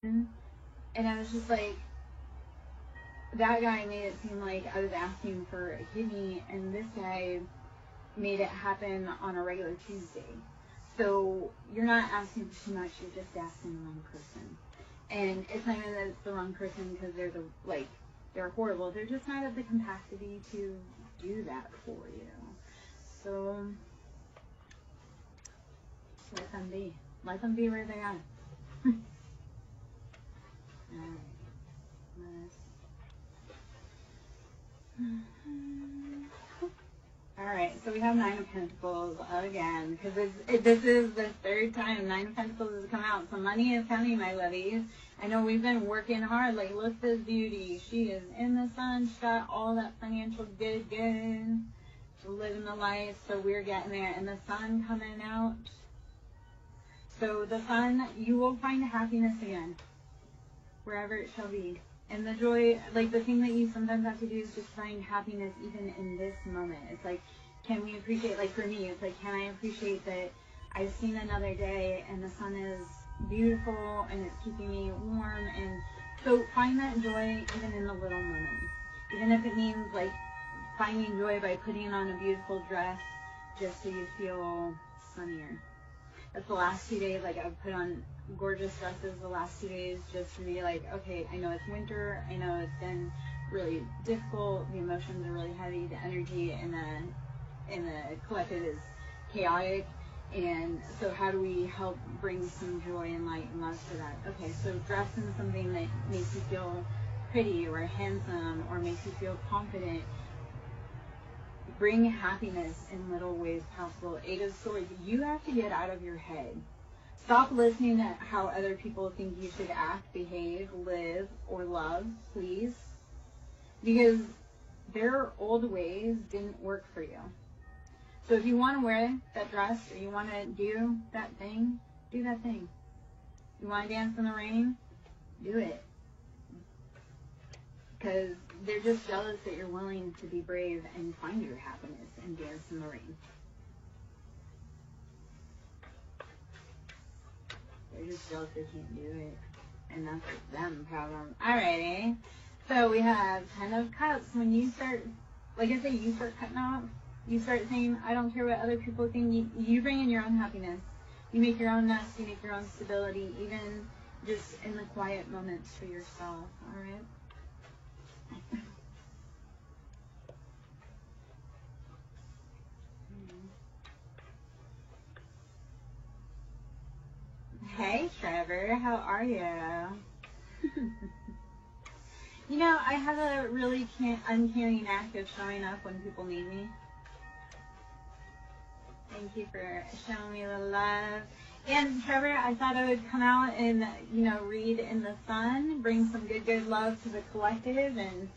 And I was just like, that guy made it seem like I was asking for a kidney, and this guy made it happen on a regular Tuesday. So you're not asking for too much, you're just asking the wrong person. And it's not even that it's the wrong person because they're horrible. They're just not at the capacity to do that for you. So let them be. Let them be where they are. Alright, so we have Nine of Pentacles again, because this is the third time Nine of Pentacles has come out. So money is coming, my lovies. I know we've been working hard. Like, look at this beauty. She is in the sun. She's got all that financial good. She's living the life, so we're getting there. And the sun coming out. So the sun, you will find happiness again, wherever it shall be. And the joy, like the thing that you sometimes have to do is just find happiness even in this moment. It's like, can we appreciate, like for me, it's like, can I appreciate that I've seen another day and the sun is beautiful and it's keeping me warm? And so find that joy even in the little moments. Even if it means like finding joy by putting on a beautiful dress just so you feel sunnier. That's the last 2 days, like I've put on gorgeous dresses the last 2 days just to be like, okay, I know it's winter, I know it's been really difficult, the emotions are really heavy, the energy in the collective is chaotic, and so how do we help bring some joy and light and love to that? Okay, so dress in something that makes you feel pretty or handsome or makes you feel confident. Bring happiness in little ways possible. Eight of Swords, you have to get out of your head. Stop listening to how other people think you should act, behave, live, or love, please. Because their old ways didn't work for you. So if you want to wear that dress or you want to do that thing, do that thing. You want to dance in the rain? Do it. Because they're just jealous that you're willing to be brave and find your happiness and dance in the rain. They're just jealous they can't do it. And that's them problem. Alrighty. So we have Ten of Cups. When you start, like I say, you start cutting off. You start saying, I don't care what other people think. You bring in your own happiness. You make your own nest. You make your own stability. Even just in the quiet moments for yourself. Alright? Hey Trevor, how are you? You know, I have a really uncanny knack of showing up when people need me. Thank you for showing me the love. And Trevor, I thought I would come out and, read in the sun, bring some good love to the collective and,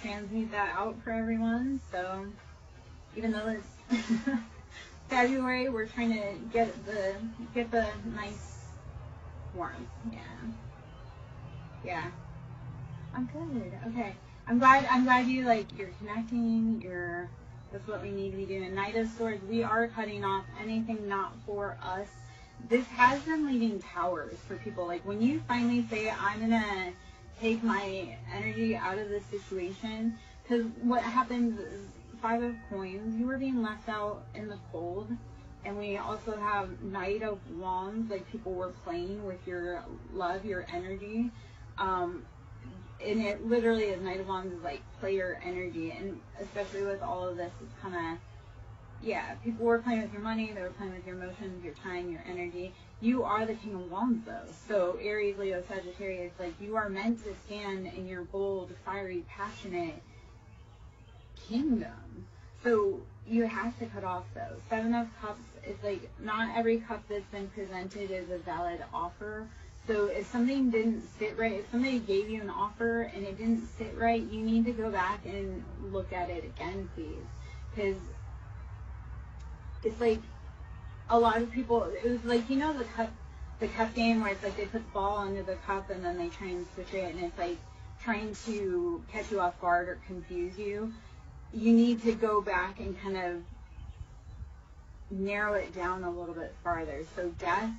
transmute that out for everyone. So, even though it's February, we're trying to get the nice warmth. Yeah. I'm good. Okay. I'm glad you're connecting. That's what we need to be doing. Knight of Swords, we are cutting off anything not for us. This has been leaving towers for people. Like when you finally say, I'm gonna take my energy out of this situation, because what happens is Five of Coins, you were being left out in the cold. And we also have Knight of Wands, like people were playing with your love, your energy. And it literally is, Knight of Wands is like player energy. And especially with all of this, it's kind of, people were playing with your money, they were playing with your emotions, your time, your energy. You are the King of Wands though. So Aries, Leo, Sagittarius, like you are meant to stand in your bold, fiery, passionate kingdom. So you have to cut off those. Seven of Cups is like, not every cup that's been presented is a valid offer. So if something didn't sit right, if somebody gave you an offer and it didn't sit right, you need to go back and look at it again, please. Because it's like a lot of people, it was like, the cup game where it's like they put the ball under the cup and then they try and switch it and it's like trying to catch you off guard or confuse you. You need to go back and kind of narrow it down a little bit farther. So death,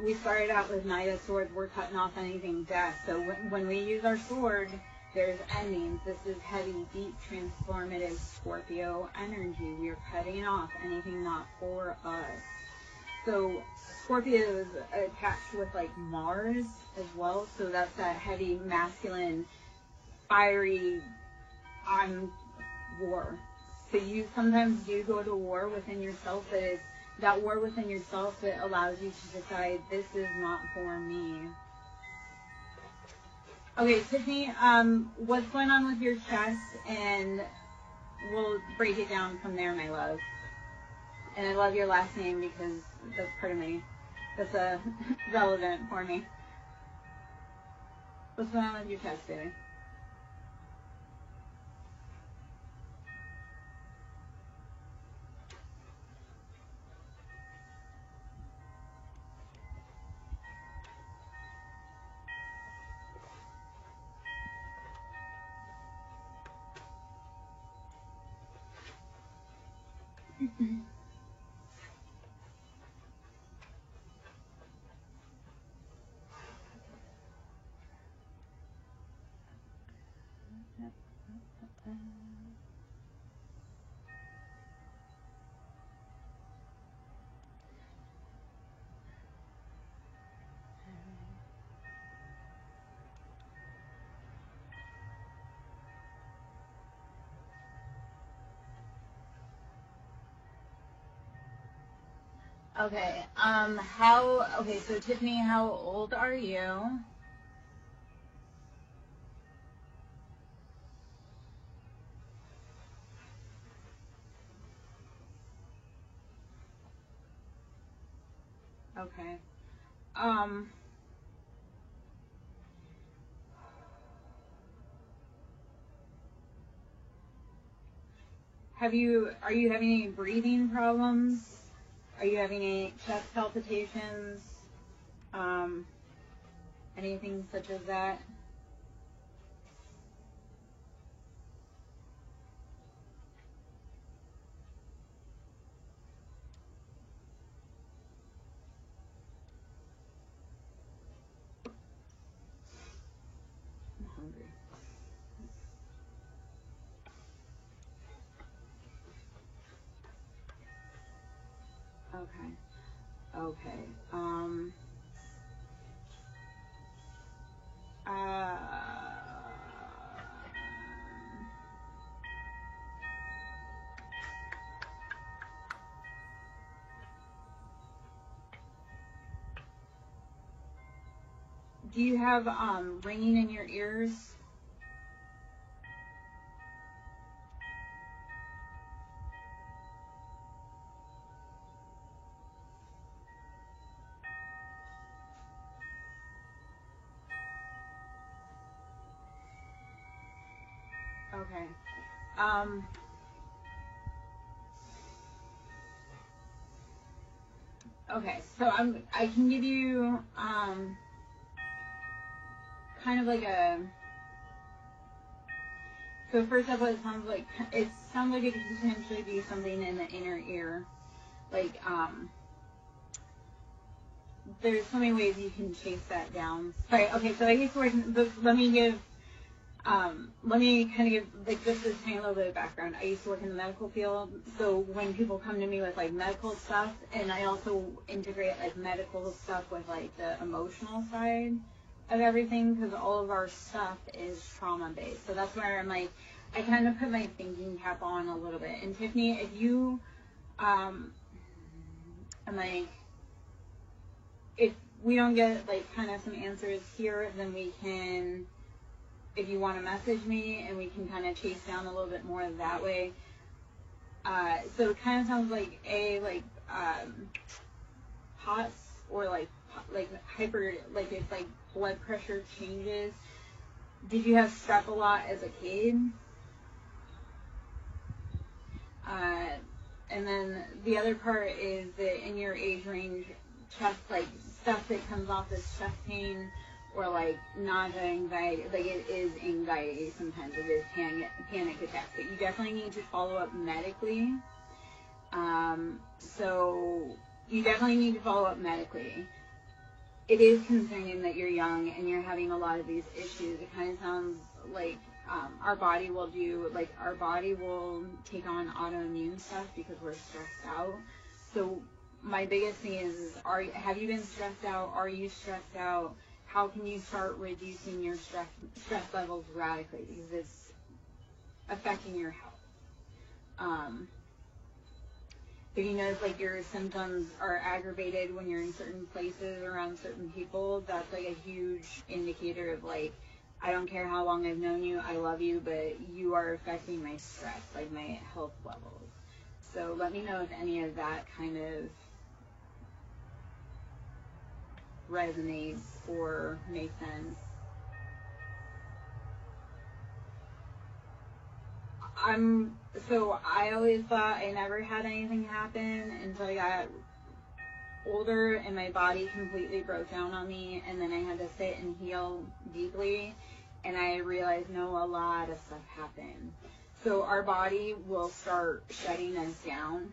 we started out with Knight of Swords. We're cutting off anything death. So when we use our sword, there's endings. This is heavy, deep, transformative Scorpio energy. We are cutting off anything not for us. So Scorpio is attached with like Mars as well. So that's that heavy, masculine, fiery, I'm war. So you sometimes do go to war within yourself, but it's that war within yourself that allows you to decide, this is not for me. Okay, Tiffany, what's going on with your chest? And we'll break it down from there, my love. And I love your last name because that's part of me. That's relevant for me. What's going on with your chest, baby? Okay, okay, so Tiffany, how old are you? Okay. Are you having any breathing problems? Are you having any chest palpitations? Anything such as that? I'm hungry. Okay. Okay. Do you have ringing in your ears? Okay. Okay, so I can give you kind of like a, so first of all, it sounds like it could potentially be something in the inner ear. Like there's so many ways you can chase that down. Sorry, okay, so I used to work let me kind of give like just this tiny little bit of background. I used to work in the medical field, so when people come to me with like medical stuff, and I also integrate like medical stuff with like the emotional side of everything, because all of our stuff is trauma based. So that's where I'm like, I kind of put my thinking cap on a little bit. And Tiffany, if you, I'm like, if we don't get like kind of some answers here, then we can, if you want to message me and we can kind of chase down a little bit more that way. So it kind of sounds like POTS or like hyper, like if like blood pressure changes. Did you have strep a lot as a kid? And then the other part is that in your age range, chest, like stuff that comes off as chest pain or like nausea, anxiety, like it is anxiety sometimes, it is panic attacks, but you definitely need to follow up medically. So you definitely need to follow up medically. it is concerning that you're young and you're having a lot of these issues. It kind of sounds like our body will take on autoimmune stuff because we're stressed out. So my biggest thing is have you been stressed out? Are you stressed out? How can you start reducing your stress levels radically, because it's affecting your health. If you notice like your symptoms are aggravated when you're in certain places around certain people, that's like a huge indicator of like, I don't care how long I've known you, I love you, but you are affecting my stress, like my health levels. So let me know if any of that kind of resonates or makes sense. So I always thought I never had anything happen until I got older and my body completely broke down on me, and then I had to sit and heal deeply, and I realized, no, a lot of stuff happened. So our body will start shutting us down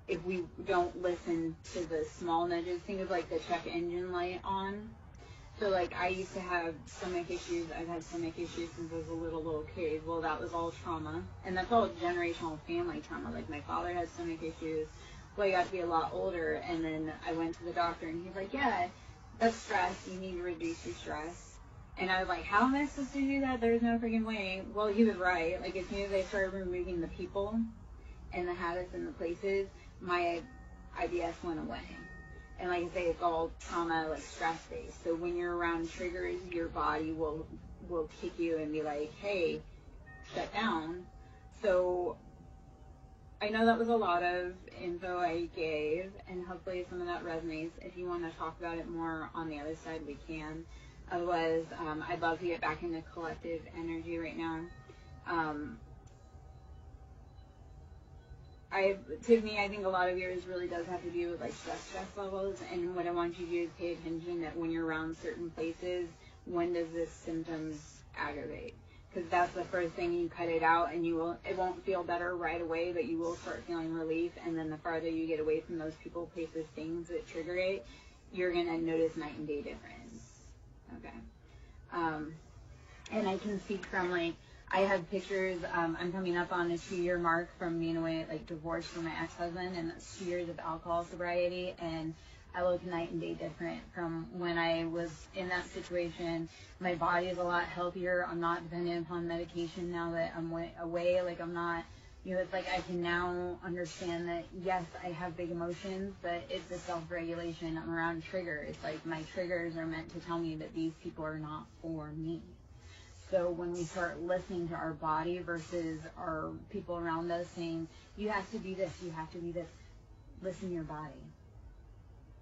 if we don't listen to the small nudges. Think of like the check engine light on. So like I used to have stomach issues. I've had stomach issues since I was a little kid. Well, that was all trauma, and that's all generational family trauma. Like my father had stomach issues. Well, I got to be a lot older, and then I went to the doctor, and he's like, yeah, that's stress. You need to reduce your stress. And I was like, how am I supposed to do that? There's no freaking way. Well, he was right. Like as soon as I started removing the people and the habits and the places, my IBS went away. And like I say, it's all trauma, like stress-based. So when you're around triggers, your body will kick you and be like, hey, shut down. So I know that was a lot of info I gave, and hopefully some of that resonates. If you want to talk about it more on the other side, we can. Otherwise, I'd love to get back into collective energy right now. To me, I think a lot of yours really does have to do with like stress levels, and what I want you to do is pay attention that when you're around certain places, when does this symptoms aggravate? Because that's the first thing. You cut it out, and it won't feel better right away, but you will start feeling relief. And then the farther you get away from those people, places, things that trigger it, you're gonna notice night and day difference. Okay. And I can speak from like, I have pictures. I'm coming up on a 2-year mark from being away, like divorced from my ex-husband, and that's 2 years of alcohol sobriety. And I look night and day different from when I was in that situation. My body is a lot healthier. I'm not dependent upon medication now that I'm away. Like I'm not, it's like I can now understand that, yes, I have big emotions, but it's a self-regulation. I'm around triggers. Like my triggers are meant to tell me that these people are not for me. So when we start listening to our body versus our people around us saying, you have to do this, you have to do this, listen to your body.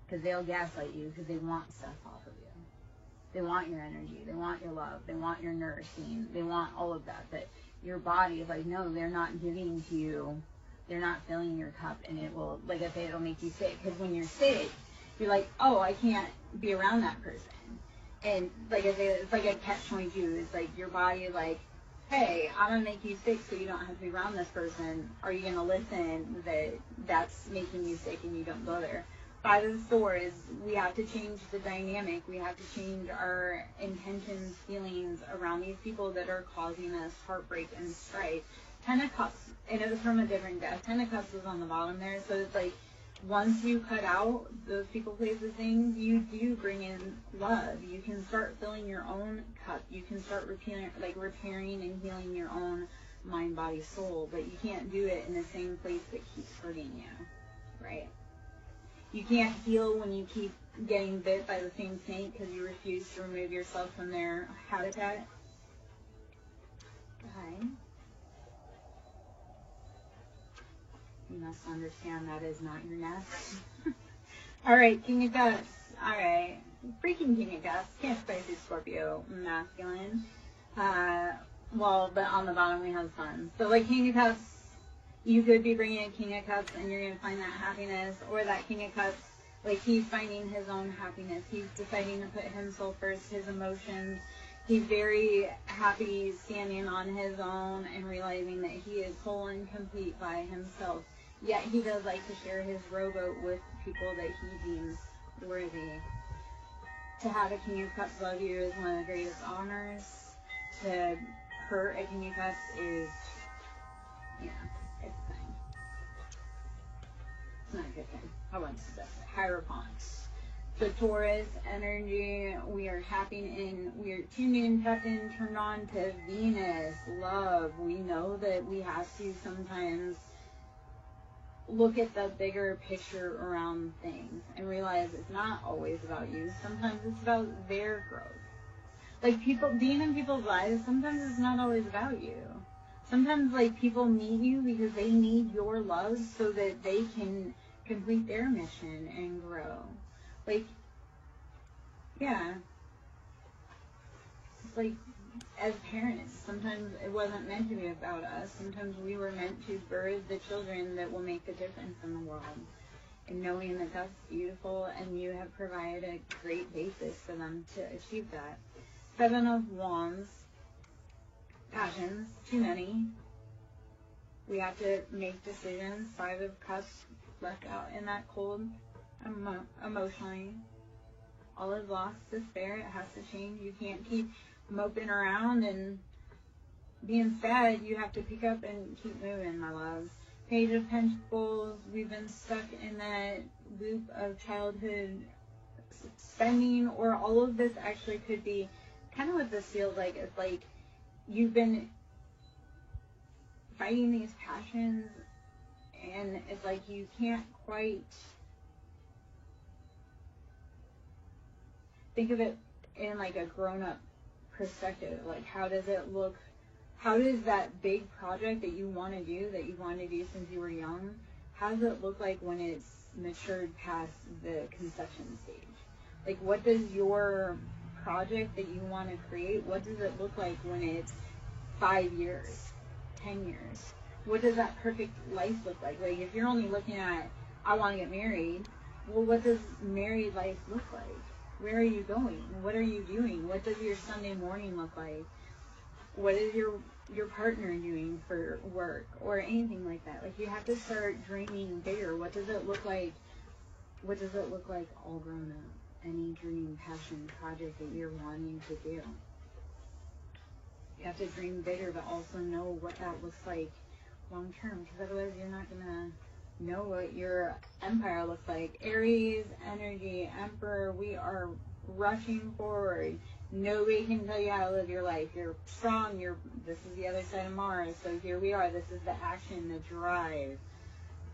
Because they'll gaslight you because they want stuff off of you. They want your energy. They want your love. They want your nourishing. They want all of that. But your body is like, no, they're not giving to you. They're not filling your cup. And it will, like I say, it'll make you sick. Because when you're sick, you're like, oh, I can't be around that person. And like I say, it's like a catch-22. It's like your body is like, hey, I'm going to make you sick so you don't have to be around this person. Are you going to listen that that's making you sick and you don't go there? By the Swords, we have to change the dynamic. We have to change our intentions, feelings around these people that are causing us heartbreak and strife. 10 of Cups, and it was from a different death. 10 of Cups was on the bottom there. So it's like, once you cut out those people, places, things, you do bring in love. You can start filling your own cup. You can start repairing and healing your own mind, body, soul. But you can't do it in the same place that keeps hurting you, right? You can't heal when you keep getting bit by the same snake because you refuse to remove yourself from their habitat. Okay. You must understand that is not your nest. All right, King of Cups. All right. Freaking King of Cups. Can't spicy Scorpio, masculine. But on the bottom we have Sun. So like King of Cups, you could be bringing a King of Cups and you're going to find that happiness, or that King of Cups, like he's finding his own happiness. He's deciding to put himself first, his emotions. He's very happy standing on his own and realizing that he is whole and complete by himself. Yet he does like to share his rowboat with people that he deems worthy. To have a King of Cups love you is one of the greatest honors. To hurt a King of Cups is, yeah, it's a thing. It's not a good thing. I want to say Hierophant. So Taurus energy, we are tapping in, we are tuned in, tapped in, turned on to Venus, love. We know that we have to sometimes look at the bigger picture around things and realize it's not always about you. Sometimes it's about their growth. Like people, being in people's lives, sometimes it's not always about you. Sometimes like people need you because they need your love so that they can complete their mission and grow. Like, yeah. It's like, as parents, sometimes it wasn't meant to be about us. Sometimes we were meant to birth the children that will make the difference in the world. And knowing that that's beautiful and you have provided a great basis for them to achieve that. 7 of Wands. Passions. Too many. We have to make decisions. 5 of Cups left out in that cold. Emotionally. All is lost. Despair. It has to change. You can't keep moping around and being sad. You have to pick up and keep moving, my loves. Page of Pentacles. We've been stuck in that loop of childhood spending, or all of this actually could be kind of what this feels like. It's like you've been fighting these passions and it's like you can't quite think of it in like a grown-up perspective. Like, how does it look? How does that big project that you want to do, since you were young, how does it look like when it's matured past the conception stage? Like, what does your project that you want to create, what does it look like when it's 5 years, 10 years? What does that perfect life look like? Like, if you're only looking at, I want to get married, well, what does married life look like? Where are you going? What are you doing? What does your Sunday morning look like? What is your partner doing for work or anything like that? Like, you have to start dreaming bigger. What does it look like? What does it look like all grown up? Any dream, passion, project that you're wanting to do. You have to dream bigger, but also know what that looks like long term, because otherwise you're not going to know what your empire looks like. Aries energy, Emperor, we are rushing forward. Nobody can tell you how to live your life. You're strong. This is the other side of Mars. So here we are. This is the action, the drive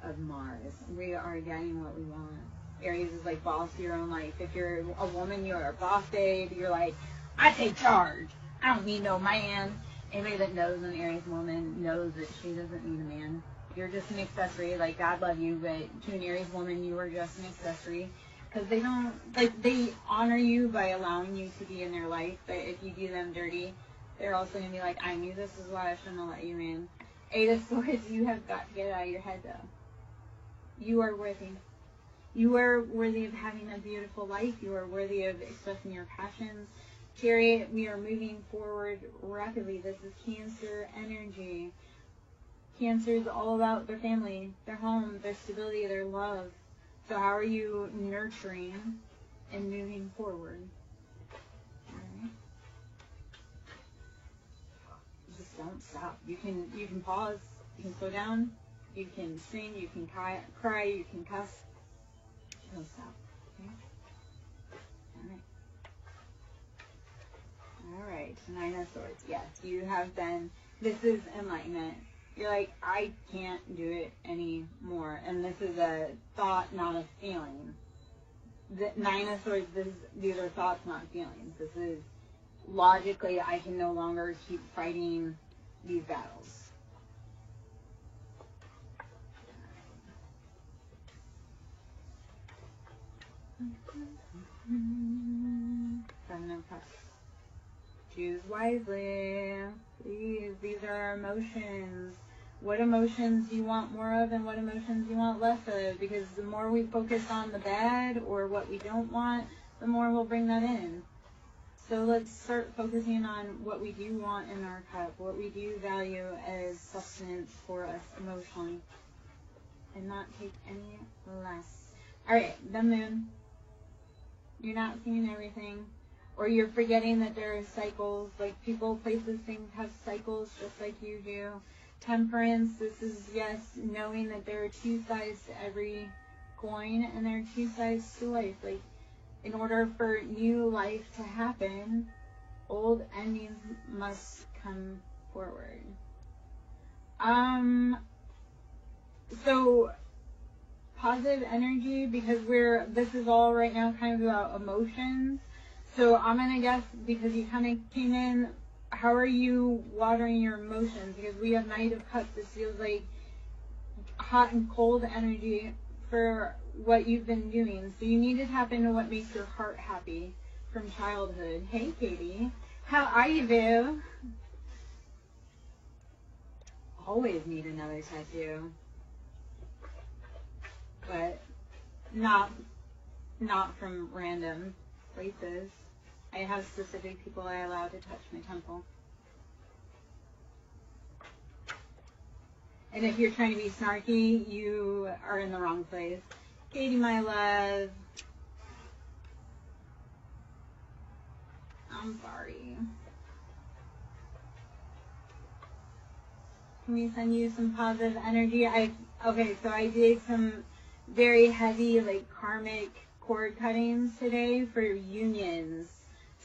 of Mars. We are getting what we want. Aries is like boss of your own life. If you're a woman, you're a boss babe. You're like, I take charge. I don't need no man. Anybody that knows an Aries woman knows that she doesn't need a man. You're just an accessory. Like, God love you, but to an Aries woman, you are just an accessory. Because they don't, like, they honor you by allowing you to be in their life, but if you do them dirty, they're also going to be like, I knew this is why I shouldn't have let you in. 8 of Swords, you have got to get it out of your head, though. You are worthy. You are worthy of having a beautiful life. You are worthy of expressing your passions. Chariot, we are moving forward rapidly. This is Cancer energy. Cancer is all about their family, their home, their stability, their love. So how are you nurturing and moving forward? All right. Just don't stop. You can pause. You can slow down. You can sing. You can cry. You can cuss. Don't stop. Okay? All right. 9 of Swords. Yes, you have been. This is enlightenment. You're like, I can't do it anymore. And this is a thought, not a feeling. The 9 of Swords, these are thoughts, not feelings. This is logically, I can no longer keep fighting these battles. Seven of Cups. Choose wisely. Please, these are our emotions. What emotions do you want more of and what emotions do you want less of? Because the more we focus on the bad or what we don't want, the more we'll bring that in. So let's start focusing on what we do want in our cup, what we do value as sustenance for us emotionally, and not take any less. All right, the moon. You're not seeing everything. Or you're forgetting that there are cycles. Like people, places, things have cycles just like you do. Temperance, this is, yes, knowing that there are two sides to every coin and there are two sides to life. Like, in order for new life to happen, old endings must come forward. So positive energy, because this is all right now kind of about emotions. So I'm going to guess, because you kind of came in, how are you watering your emotions? Because we have Knight of Cups. This feels like hot and cold energy for what you've been doing. So you need to tap into what makes your heart happy from childhood. Hey, Katie. How are you, boo? Always need another tattoo. But not from random places. I have specific people I allow to touch my temple. And if you're trying to be snarky, you are in the wrong place. Katie, my love. I'm sorry. Can we send you some positive energy? Okay, so I did some very heavy, like, karmic cord cuttings today for unions.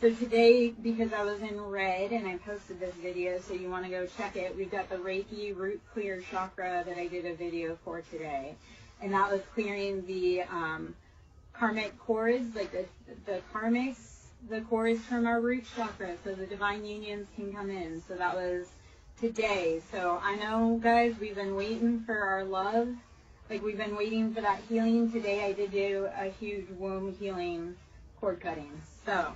So today, because I was in red and I posted this video, so you want to go check it, we've got the Reiki root clear chakra that I did a video for today. And that was clearing the karmic cords, like the karmics, the cords from our root chakra, so the divine unions can come in. So that was today. So I know, guys, we've been waiting for our love. Like, we've been waiting for that healing. Today I did do a huge womb healing cord cutting. So,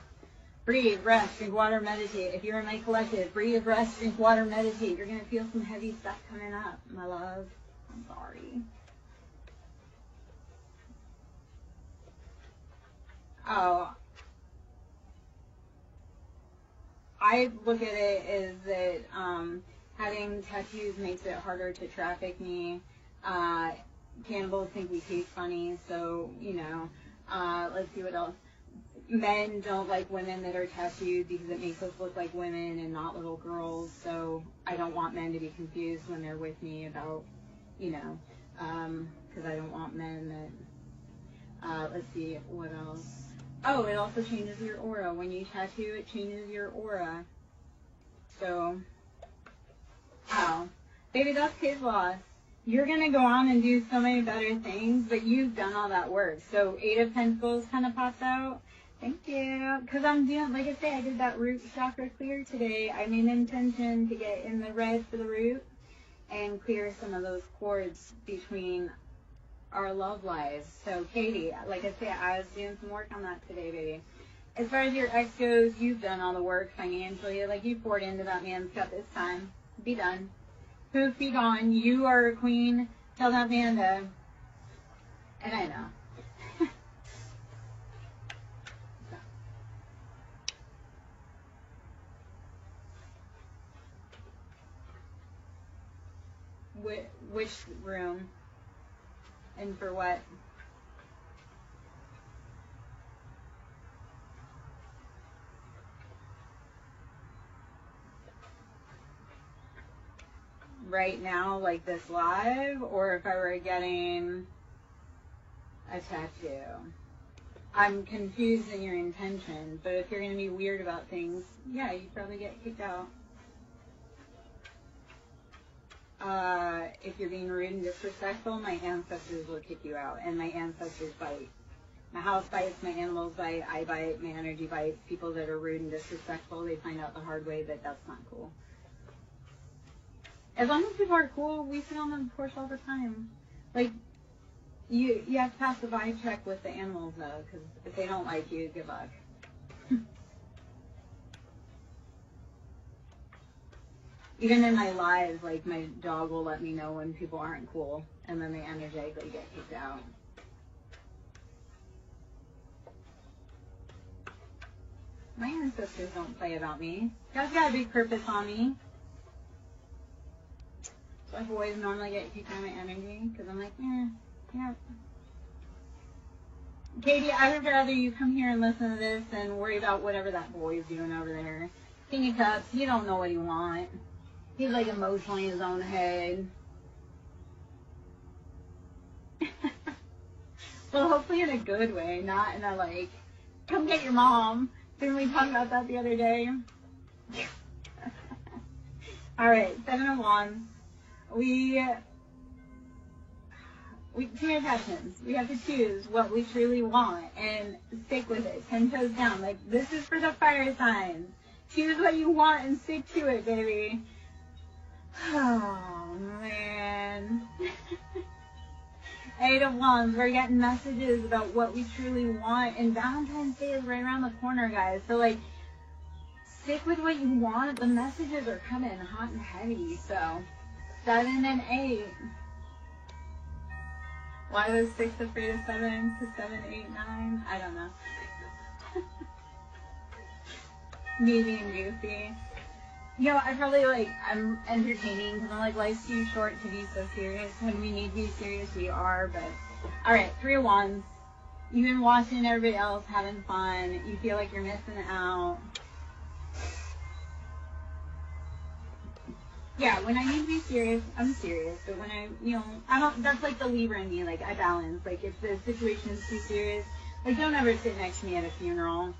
breathe, rest, drink water, meditate. If you're in my collective, breathe, rest, drink water, meditate. You're going to feel some heavy stuff coming up, my love. I'm sorry. Oh, I look at it as that having tattoos makes it harder to traffic me. Cannibals think we taste funny, so, you know, let's see what else. Men don't like women that are tattooed because it makes us look like women and not little girls, so I don't want men to be confused when they're with me about, you know, because I don't want men that, let's see, what else. Oh, it also changes your aura. When you tattoo, it changes your aura. So, wow. Baby, that's his loss. You're going to go on and do so many better things, but you've done all that work. So 8 of Pentacles kind of pops out. Thank you. Because I'm doing, like I say, I did that root chakra clear today. I made an intention to get in the red for the root and clear some of those cords between our love lives. So Katie, like I say, I was doing some work on that today, baby. As far as your ex goes, you've done all the work financially. Like, you poured into that man's cup this time. Be done. Poof, be gone. You are a queen. Tell that man to... And I know. Which room? And for what? Right now, like this live, or if I were getting a tattoo? I'm confused in your intention, but if you're going to be weird about things, yeah, you'd probably get kicked out. If you're being rude and disrespectful, my ancestors will kick you out, and my ancestors bite. My house bites, my animals bite, I bite, my energy bites. People that are rude and disrespectful, they find out the hard way that that's not cool. As long as people are cool, we sit on the porch all the time. Like, you have to pass the vibe check with the animals, though, because if they don't like you, good luck. Even in my lives, like, my dog will let me know when people aren't cool, and then they energetically get kicked out. My ancestors don't play about me. God's got a big purpose on me. So I always normally get kicked out of my energy, because I'm like, yeah. Katie, I would rather you come here and listen to this than worry about whatever that boy's doing over there. King of Cups, you don't know what he wants. He's like emotionally in his own head. Well, hopefully in a good way, not in a like, come get your mom. Didn't we talk about that the other day? Alright, 7 of Wands. Two attachments. We have to choose what we truly want and stick with it. 10 toes down. Like, this is for the fire signs. Choose what you want and stick to it, baby. Oh, man. 8 of Wands. We're getting messages about what we truly want. And Valentine's Day is right around the corner, guys. So, like, stick with what you want. The messages are coming hot and heavy. So, 7 and 8. Why was 6 afraid of 7 to 7, 8, 9? I don't know. Me being goofy. You know, I probably, like, I'm entertaining because I'm like, life's too short to be so serious. When we need to be serious, we are. But, alright, 3 of Wands. You've been watching everybody else having fun. You feel like you're missing out. Yeah, when I need to be serious, I'm serious. But when I don't, that's like the Libra in me. Like, I balance. Like, if the situation is too serious, like, don't ever sit next to me at a funeral.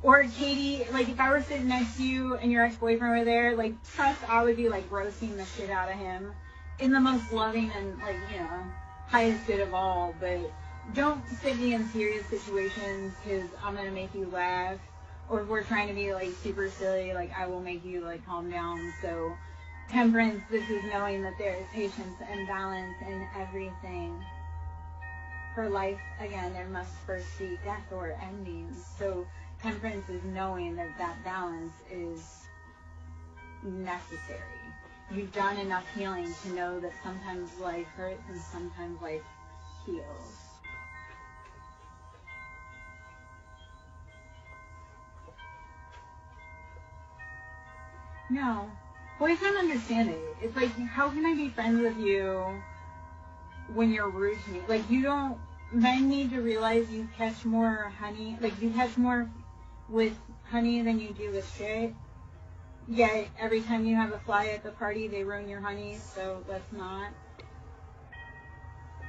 Or, Katie, like, if I were sitting next to you and your ex-boyfriend were there, like, trust I would be, like, roasting the shit out of him in the most loving and, like, you know, highest good of all. But don't sit me in serious situations because I'm going to make you laugh. Or if we're trying to be, like, super silly, like, I will make you, like, calm down. So, Temperance, this is knowing that there is patience and balance in everything. For life, again, there must first be death or endings. So, Temperance is knowing that that balance is necessary. You've done enough healing to know that sometimes life hurts and sometimes life heals. No. Boys don't understand it. It's like, how can I be friends with you when you're rude to me? Like, you don't, men need to realize you catch more honey, like, you catch more with honey than you do with shit. Yet, every time you have a fly at the party, they ruin your honey, so let's not.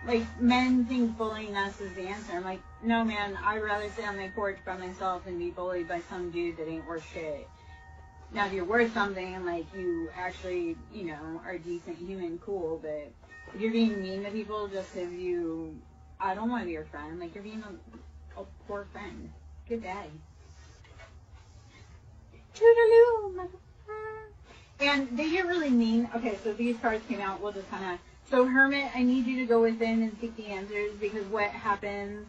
Like, men think bullying us is the answer. I'm like, no, man, I'd rather sit on my porch by myself than be bullied by some dude that ain't worth shit. Now, if you're worth something, like, you actually, you know, are a decent human, cool, but if you're being mean to people just because I don't want to be your friend, like, you're being a poor friend. Good day. Toodaloo, motherfucker. And they get really mean. Okay, so these cards came out, we'll just kind of, so Hermit, I need you to go within and seek the answers, because what happens,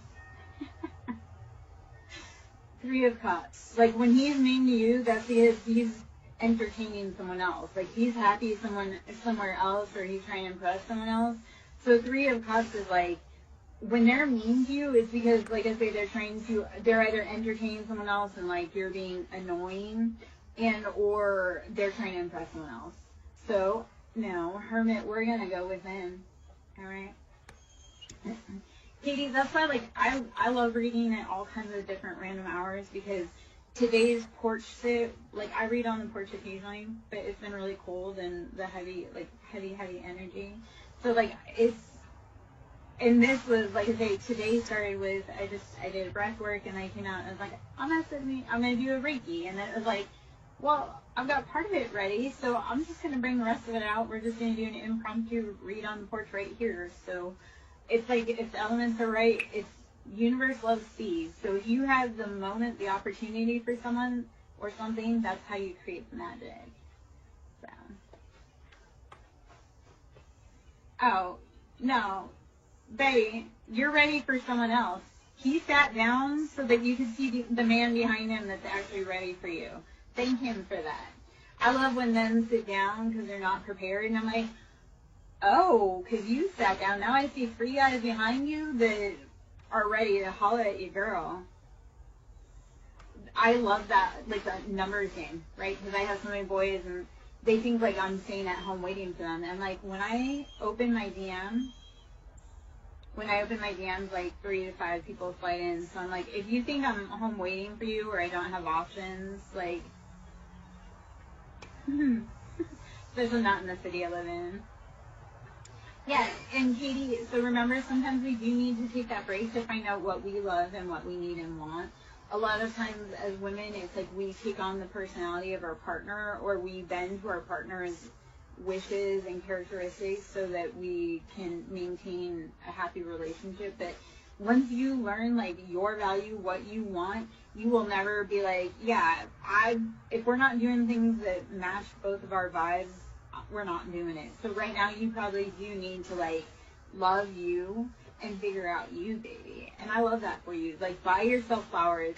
3 of Cups. Like, when he's mean to you, that's because he's entertaining someone else. Like, he's happy somewhere else, or he's trying to impress someone else. So 3 of Cups is like, when they're mean to you, it's because, like I say, they're either entertaining someone else and, like, you're being annoying, or they're trying to impress someone else. So, no, Hermit, we're gonna go within. Alright? Katie, that's why, like, I love reading at all kinds of different random hours, because today's porch sit, like, I read on the porch occasionally, but it's been really cold and the heavy energy. So, like, and this was, like I say, today started with, I did breath work, and I came out and I was like, I'm going to do a Reiki. And then it was like, well, I've got part of it ready, so I'm just going to bring the rest of it out. We're just going to do an impromptu read on the porch right here. So, it's like, if the elements are right, universe loves speed. So if you have the moment, the opportunity for someone or something, that's how you create the magic. So. Oh, no. Baby, you're ready for someone else. He sat down so that you could see the man behind him that's actually ready for you. Thank him for that. I love when men sit down because they're not prepared, and I'm like, oh, because you sat down. Now I see 3 guys behind you that are ready to holler at you, girl. I love that, like, the numbers game, right? Because I have so many boys, and they think, like, I'm staying at home waiting for them. And, like, when I open my DM, when I open my DMs, like 3 to 5 people slide in. So I'm like, if you think I'm home waiting for you or I don't have options, like, especially not in the city I live in. Yeah, and Katie, so remember, sometimes we do need to take that break to find out what we love and what we need and want. A lot of times as women, it's like we take on the personality of our partner, or we bend to our partner's wishes and characteristics so that we can maintain a happy relationship. But once you learn, like, your value, what you want, you will never be like, yeah, if we're not doing things that match both of our vibes, we're not doing it. So right now you probably do need to, like, love you and figure out you, baby. And I love that for you. Like, buy yourself flowers,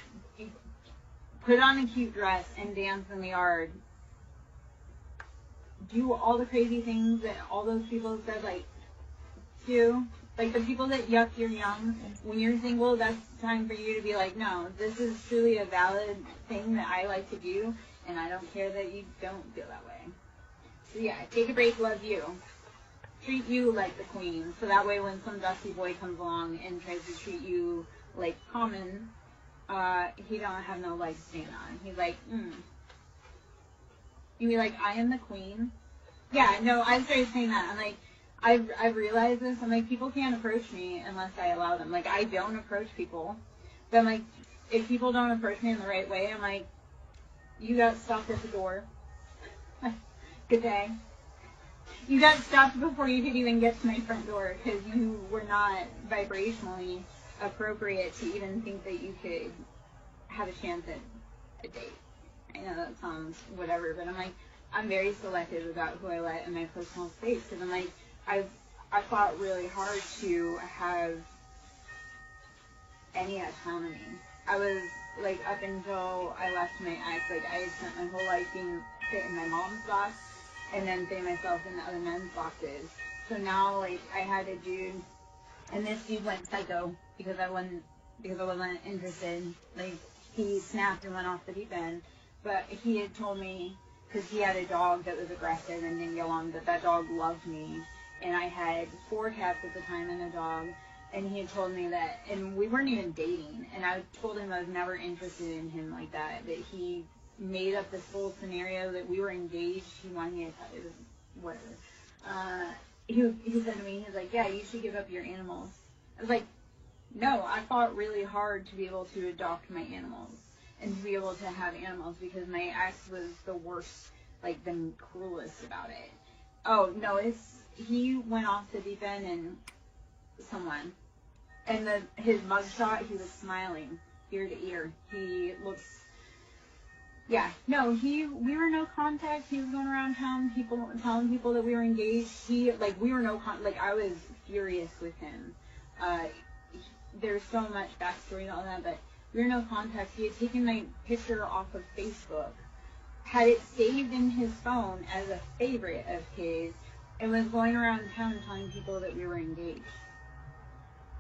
put on a cute dress and dance in the yard. Do all the crazy things that all those people said, like, do. Like, the people that yuck your yum, when you're single, that's time for you to be like, no, this is truly a valid thing that I like to do, and I don't care that you don't feel that way. So yeah, take a break, love you. Treat you like the queen, so that way when some dusty boy comes along and tries to treat you like common, he don't have no leg to stand on. He's like, You be like, I am the queen? Yeah, no, I started saying that. I'm like, I've realized this. I'm like, people can't approach me unless I allow them. Like, I don't approach people. But I'm like, if people don't approach me in the right way, I'm like, you got stopped at the door. Good day. You got stopped before you could even get to my front door because you were not vibrationally appropriate to even think that you could have a chance at a date. I know that sounds whatever, but I'm like, I'm very selective about who I let in my personal space because I'm like, I fought really hard to have any autonomy. I was like, up until I left my ex, like, I had spent my whole life being fit in my mom's box and then fitting myself in other men's boxes. So now, like, I had a dude, and this dude went psycho because I wasn't interested. Like, he snapped and went off the deep end. But he had told me, because he had a dog that was aggressive and didn't get along, but that dog loved me. And I had 4 cats at the time and a dog. And he had told me that, and we weren't even dating. And I told him I was never interested in him like that. That he made up this whole scenario that we were engaged. He wanted me to tell it was whatever. He said to me, he was like, yeah, you should give up your animals. I was like, no, I fought really hard to be able to adopt my animals and to be able to have animals because my ex was the worst, like the cruelest about it. Oh, no, he went off the deep end and someone. And his mugshot, he was smiling ear to ear. He looks, yeah, no, we were no contact. He was going around telling people that we were engaged. We were no contact. Like, I was furious with him. There's so much backstory and all that, but we were no contact. He had taken my picture off of Facebook, had it saved in his phone as a favorite of his, and was going around town telling people that we were engaged.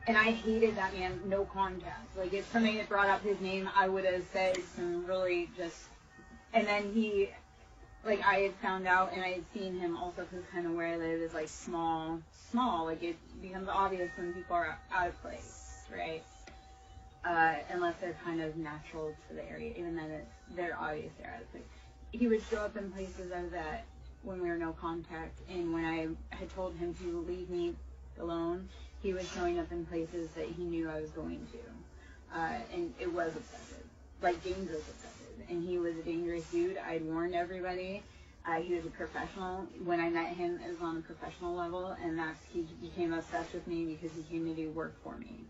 And I hated that man, no contact. Like, if somebody had brought up his name, I would have said some really just... And then he, like, I had found out, and I had seen him also, because kind of where I live is, like, small. Like, it becomes obvious when people are out of place, right? Unless they're kind of natural to the area. Even then, they're obvious they're out of place. He would show up in places I was at when we were no contact, and when I had told him to leave me alone, he was showing up in places that he knew I was going to. And it was obsessive. Like, dangerous obsessive. And he was a dangerous dude. I'd warned everybody. He was a professional. When I met him, it was on a professional level, and he became obsessed with me because he came to do work for me.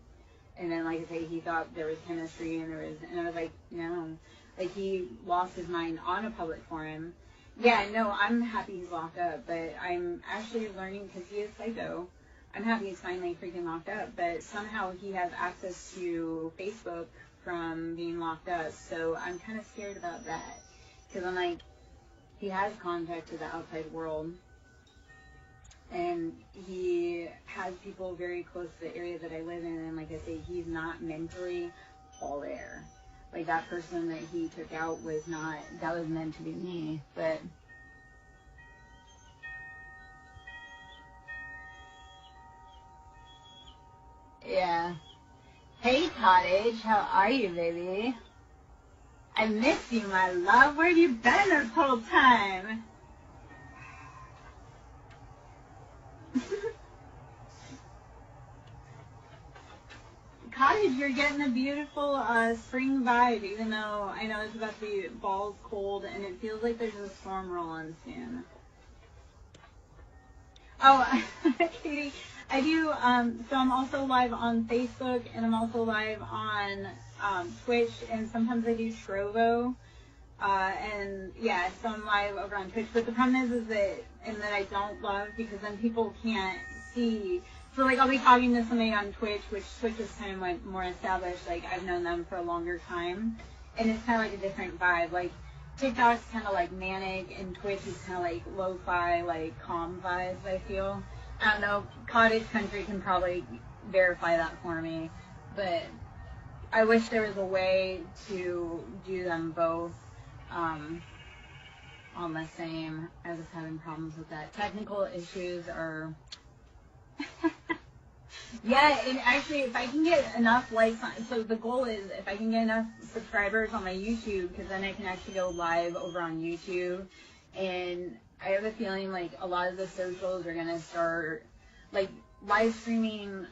And then, like I say, he thought there was chemistry, and I was like, no. Like, he lost his mind on a public forum. Yeah, no, I'm happy he's locked up, but I'm actually learning, because he is psycho, I'm happy he's finally freaking locked up, but somehow he has access to Facebook from being locked up, so I'm kind of scared about that, because I'm like, he has contact to the outside world, and he has people very close to the area that I live in, and like I say, he's not mentally all there. Like, that person that he took out was meant to be me, but... Hey, Cottage, how are you, baby? I miss you, my love. Where have you been this whole time? Cottage, you're getting a beautiful spring vibe, even though I know it's about to be balls cold, and it feels like there's a storm rolling soon. Oh, Katie, I do, so I'm also live on Facebook, and I'm also live on Twitch, and sometimes I do Trovo, and yeah, so I'm live over on Twitch, but the problem is that, and that I don't love, because then people can't see, so like I'll be talking to somebody on Twitch, which Twitch is kind of like more established, like I've known them for a longer time, and it's kind of like a different vibe, like TikTok's kind of like manic, and Twitch is kind of like lo-fi, like calm vibes, I feel. I don't know, Cottage Country can probably verify that for me, but I wish there was a way to do them both on the same. I was having problems with that. Technical issues are... Yeah, and actually, if I can get enough likes on, so the goal is if I can get enough subscribers on my YouTube, because then I can actually go live over on YouTube, and I have a feeling like a lot of the socials are going to start, like live streaming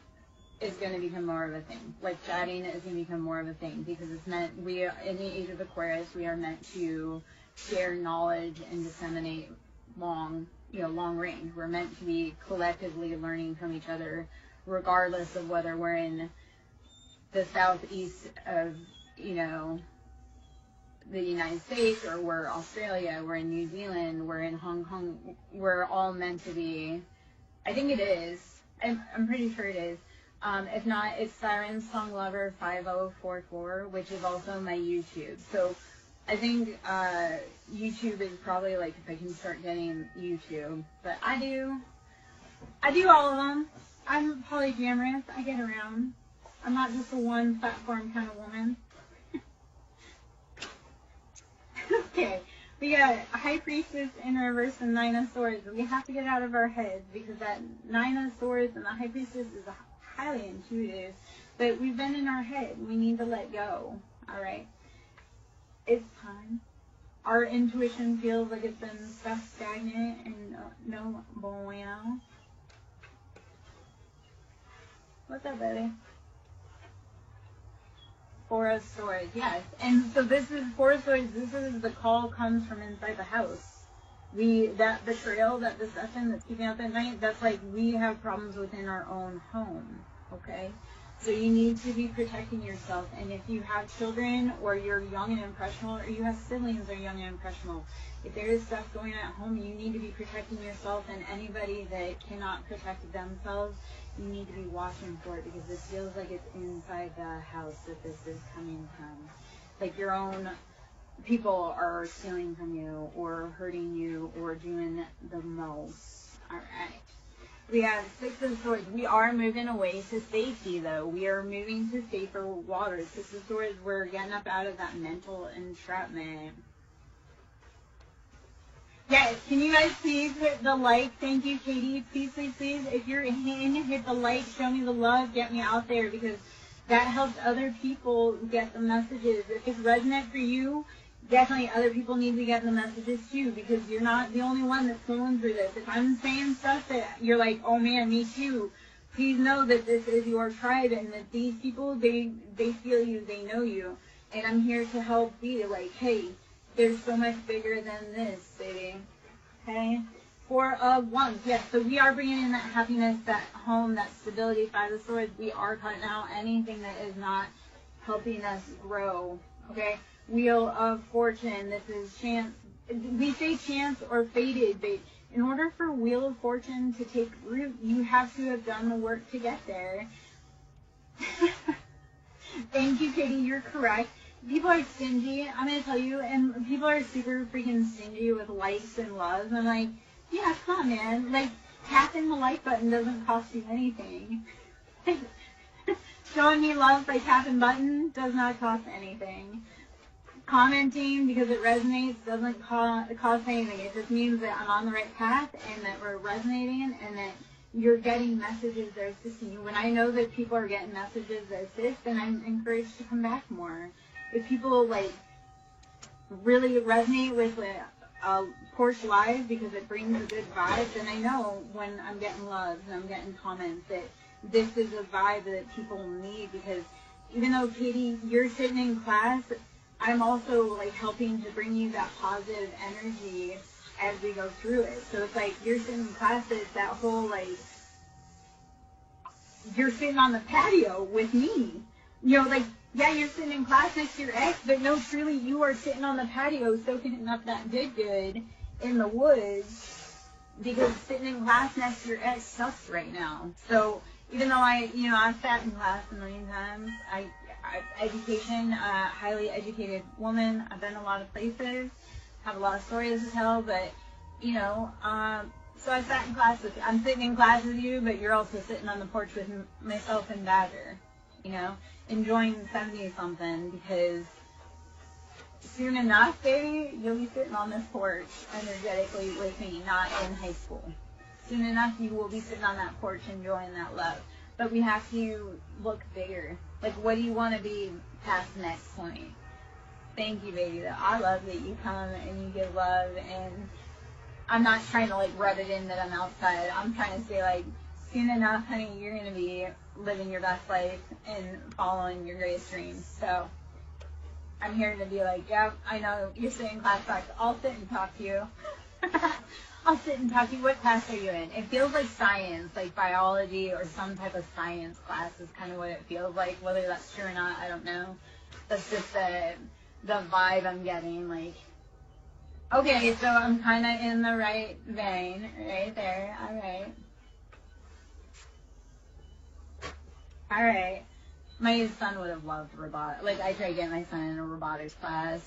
is going to become more of a thing. Like chatting is going to become more of a thing, because it's meant, we are, in the age of Aquarius, we are meant to share knowledge and disseminate long range. We're meant to be collectively learning from each other, regardless of whether we're in the southeast of, the United States, or we're Australia, we're in New Zealand, we're in Hong Kong. We're all meant to be, I think it is, I'm pretty sure it is. If not, it's SirenSong Lover 5044, which is also my YouTube. So I think YouTube is probably like if I can start getting YouTube. But I do all of them. I'm polyamorous. I get around. I'm not just a one platform kind of woman. Okay, we got High Priestess in reverse and Nine of Swords. We have to get out of our heads, because that Nine of Swords and the High Priestess is highly intuitive, but we've been in our head. We need to let go. All right, it's time. Our intuition feels like it's been stuck stagnant and no bueno. What's up, baby? Four of Swords, yes. And so this is Four of Swords. This is the call comes from inside the house. That betrayal, that deception that's keeping up at night, that's like we have problems within our own home, okay? So you need to be protecting yourself. And if you have children, or you're young and impressionable, or you have siblings that are young and impressionable, if there is stuff going on at home, you need to be protecting yourself, and anybody that cannot protect themselves, you need to be watching for it, because this feels like it's inside the house that this is coming from. Like your own people are stealing from you, or hurting you, or doing the most. All right. We have Six of Swords. We are moving away to safety, though. We are moving to safer waters. Six of Swords, we're getting up out of that mental entrapment. Yes, can you guys please hit the like? Thank you, Katie. Please, please, please. If you're in, hit the like, show me the love, get me out there, because that helps other people get the messages. If it's resonant for you, definitely other people need to get the messages too, because you're not the only one that's going through this. If I'm saying stuff that you're like, oh man, me too, please know that this is your tribe, and that these people, they feel you, they know you, and I'm here to help be like, hey, there's so much bigger than this, baby. Okay? Four of Wands. Yes, so we are bringing in that happiness, that home, that stability. Five of Swords. We are cutting out anything that is not helping us grow. Okay? Wheel of Fortune. This is chance. We say chance or fated, but in order for Wheel of Fortune to take root, you have to have done the work to get there. Thank you, Katie. You're correct. People are stingy, I'm going to tell you, and people are super freaking stingy with likes and loves. I'm like, yeah, come on, man. Like, tapping the like button doesn't cost you anything. Showing me love by tapping button does not cost anything. Commenting because it resonates doesn't cost anything. It just means that I'm on the right path, and that we're resonating, and that you're getting messages that are assisting you. When I know that people are getting messages that assist, then I'm encouraged to come back more. If people like really resonate with Porch Live because it brings a good vibe, then I know when I'm getting love and I'm getting comments that this is a vibe that people need, because even though, Katie, you're sitting in class, I'm also like helping to bring you that positive energy as we go through it. So it's like you're sitting in class, it's that whole like, you're sitting on the patio with me. You know, like, yeah, you're sitting in class next to your ex, but no, truly you are sitting on the patio soaking up that good in the woods, because sitting in class next to your ex sucks right now. So even though I've sat in class a million times, education, highly educated woman, I've been a lot of places, have a lot of stories to tell, but, so I sat in class with you. I'm sitting in class with you, but you're also sitting on the porch with myself and Badger, enjoying 70-something, because soon enough, baby, you'll be sitting on this porch energetically with me, not in high school. Soon enough, you will be sitting on that porch enjoying that love. But we have to look bigger. Like, what do you want to be past the next point? Thank you, baby. I love that you come and you give love, and I'm not trying to, like, rub it in that I'm outside. I'm trying to say, like, soon enough, honey, you're going to be living your best life and following your greatest dreams. So I'm here to be like, yeah, I know you're sitting in class, I'll sit and talk to you. I'll sit and talk to you. What class are you in? It feels like science, like biology or some type of science class is kind of what it feels like. Whether that's true or not, I don't know. That's just the vibe I'm getting. Like, okay, so I'm kind of in the right vein, right there. All right. All right. My son would have loved robotics. Like, I tried to get my son in a robotics class.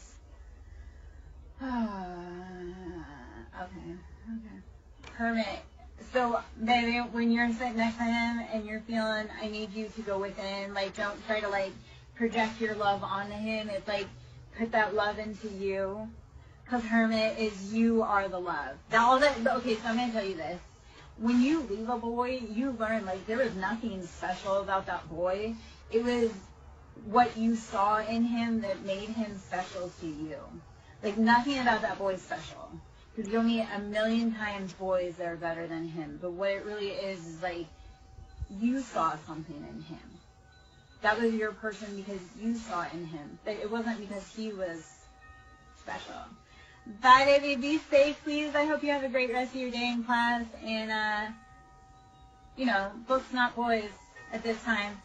Okay. Hermit. So, baby, when you're sitting next to him and you're feeling, I need you to go within, like, don't try to, like, project your love onto him. It's like, put that love into you. Because Hermit is, you are the love. Okay, so I'm going to tell you this. When you leave a boy, you learn, like, there was nothing special about that boy. It was what you saw in him that made him special to you. Like, nothing about that boy is special. Because you'll meet a million times boys that are better than him. But what it really is like, you saw something in him. That was your person because you saw it in him. It wasn't because he was special. Bye, baby. Be safe, please. I hope you have a great rest of your day in class. And, books, not boys at this time.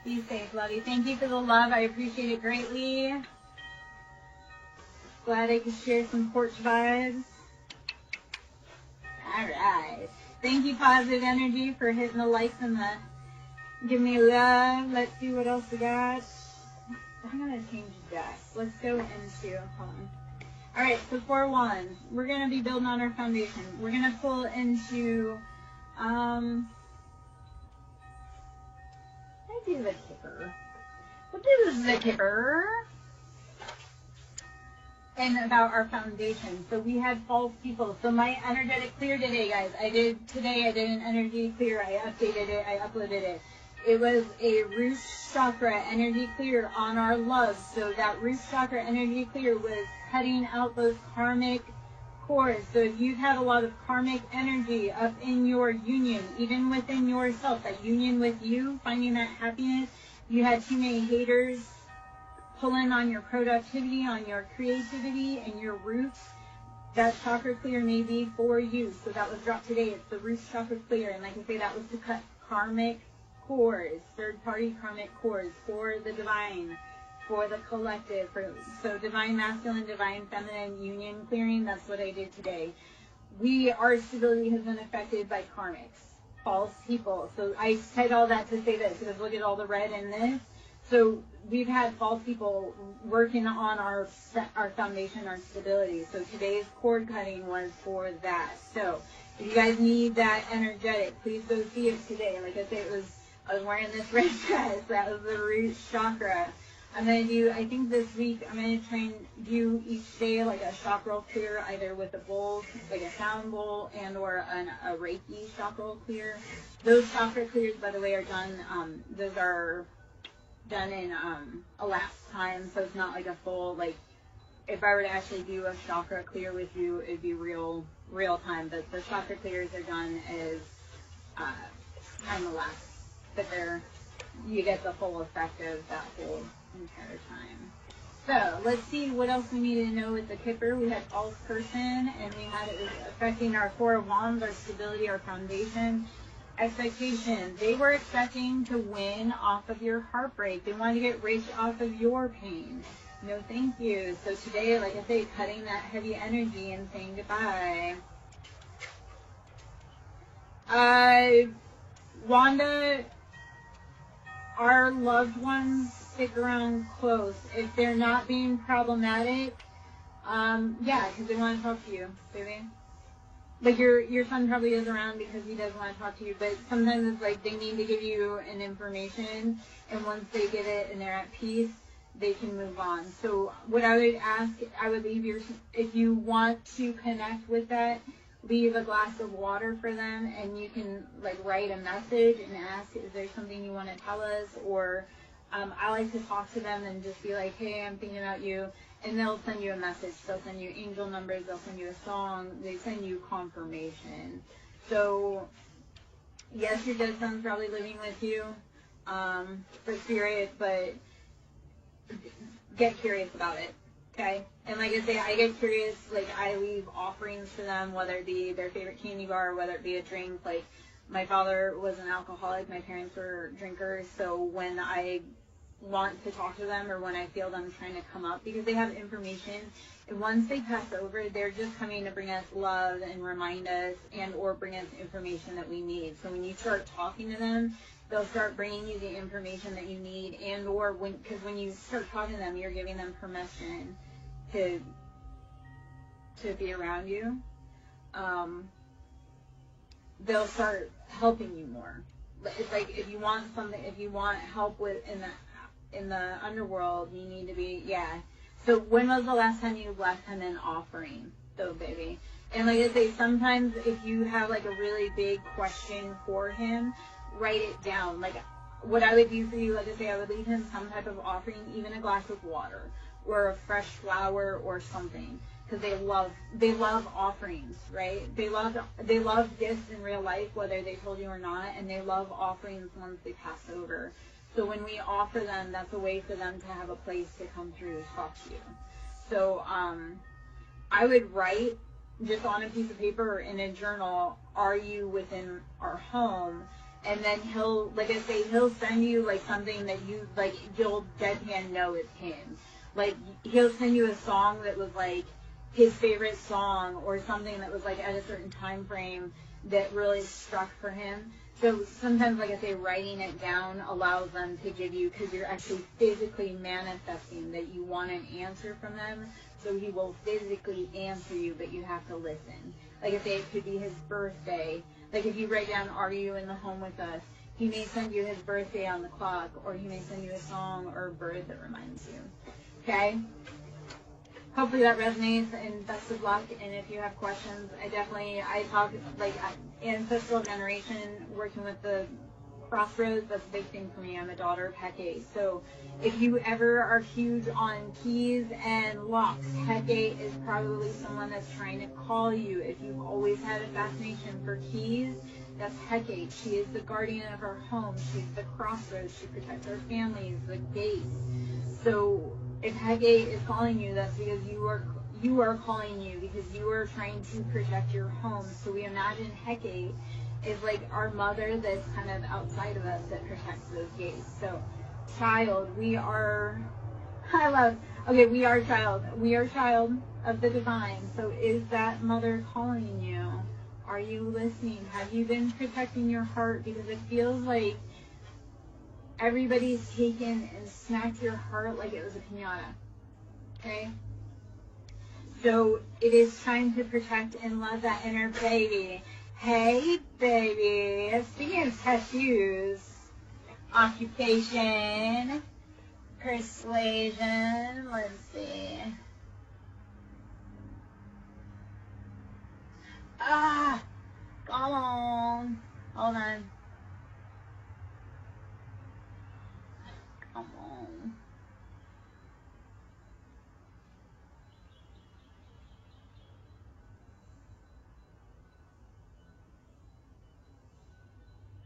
Be safe, love you. Thank you for the love. I appreciate it greatly. Glad I could share some porch vibes. Alright. Thank you, Positive Energy, for hitting the likes and the give me love. Let's see what else we got. I'm going to change decks. Let's go into, hold on. Alright, so 4-1. We're going to be building on our foundation. We're going to pull into, I do the Kipper. What is the Kipper? And about our foundation. So we had false people. So my energetic clear today, guys. I did an energy clear. I updated it. I uploaded it. It was a root chakra energy clear on our love. So that root chakra energy clear was cutting out those karmic cords. So if you've had a lot of karmic energy up in your union, even within yourself, that union with you, finding that happiness, you had too many haters pulling on your productivity, on your creativity, and your roots, that chakra clear may be for you. So that was dropped today. It's the root chakra clear. And like I say, that was to cut karmic cords, third-party karmic cords for the divine, for the collective. So divine masculine, divine feminine union clearing, that's what I did today. Our stability has been affected by karmics, false people. So I said all that to say this, because look at all the red in this. So we've had false people working on our foundation, our stability. So today's cord cutting was for that. So if you guys need that energetic, please go see it today. Like I said, I was wearing this red dress. That was the root chakra. I'm going to do, I think this week, I'm going to try and do each day like a chakra clear, either with a bowl, like a sound bowl, and or a Reiki chakra clear. Those chakra clears, by the way, are done, those are done in elapsed time, so it's not like a full, like, if I were to actually do a chakra clear with you, it'd be real time, but the chakra clears are done as time elapsed, but you get the full effect of that whole entire time. So let's see what else we need to know with the Kipper. We had false person, and we had it was affecting our Four of Wands, our stability, our foundation, expectation. They were expecting to win off of your heartbreak. They wanted to get rich off of your pain. No, thank you. So today, like I say, cutting that heavy energy and saying goodbye. Wanda, our loved ones stick around close. If they're not being problematic, yeah, because they want to talk to you, baby. Like your son probably is around because he does want to talk to you, but sometimes it's like they need to give you an information, and once they get it and they're at peace, they can move on. So what I would ask, I would leave if you want to connect with that, leave a glass of water for them, and you can like write a message and ask, is there something you want to tell us? Or I like to talk to them and just be like, hey, I'm thinking about you, and they'll send you a message. They'll send you angel numbers, they'll send you a song, they send you confirmation. So yes, your dead son's probably living with you for spirit, but get curious about it. Okay, and like I say, I get curious, like I leave offerings for them, whether it be their favorite candy bar, whether it be a drink. Like my father was an alcoholic, my parents were drinkers, so when I want to talk to them or when I feel them trying to come up, because they have information, and once they pass over, they're just coming to bring us love and remind us and or bring us information that we need. So when you start talking to them, they'll start bringing you the information that you need, and or because when you start talking to them, you're giving them permission to be around you. They'll start helping you more. It's like if you want something, if you want help with in the underworld, you need to be, yeah. So when was the last time you left him an offering, though, baby? And like I say, sometimes if you have like a really big question for him, write it down. Like what I would do for you, like I say, I would leave him some type of offering, even a glass of water or a fresh flower or something, because they love offerings, right? They love gifts in real life, whether they told you or not, and they love offerings once they pass over. So when we offer them, that's a way for them to have a place to come through to talk to you. So I would write just on a piece of paper or in a journal, are you within our home? And then he'll, like I say, he'll send you like something that you, like, you'll deadpan know it's him. Like, he'll send you a song that was like his favorite song, or something that was like at a certain time frame that really struck for him. So sometimes, like I say, writing it down allows them to give you, because you're actually physically manifesting that you want an answer from them. So he will physically answer you, but you have to listen. Like I say, it could be his birthday. Like if you write down, are you in the home with us? He may send you his birthday on the clock, or he may send you a song or a bird that reminds you. Okay? Hopefully that resonates, and best of luck. And if you have questions, I talk like ancestral generation, working with the crossroads, that's a big thing for me. I'm a daughter of Hecate. So if you ever are huge on keys and locks, Hecate is probably someone that's trying to call you. If you've always had a fascination for keys, that's Hecate. She is the guardian of our home. She's the crossroads. She protects our families, the gates. So if Hecate is calling you, that's because you are calling you, because you are trying to protect your home. So we imagine Hecate is like our mother that's kind of outside of us that protects those gates. So child, we are child. We are child of the divine. So is that mother calling you? Are you listening? Have you been protecting your heart? Because it feels like everybody's taken and smacked your heart like it was a piñata. Okay? So it is time to protect and love that inner baby. Hey, baby. Speaking of tattoos, occupation, Persuasion. Let's see. Ah! Come on. Hold on. Come on.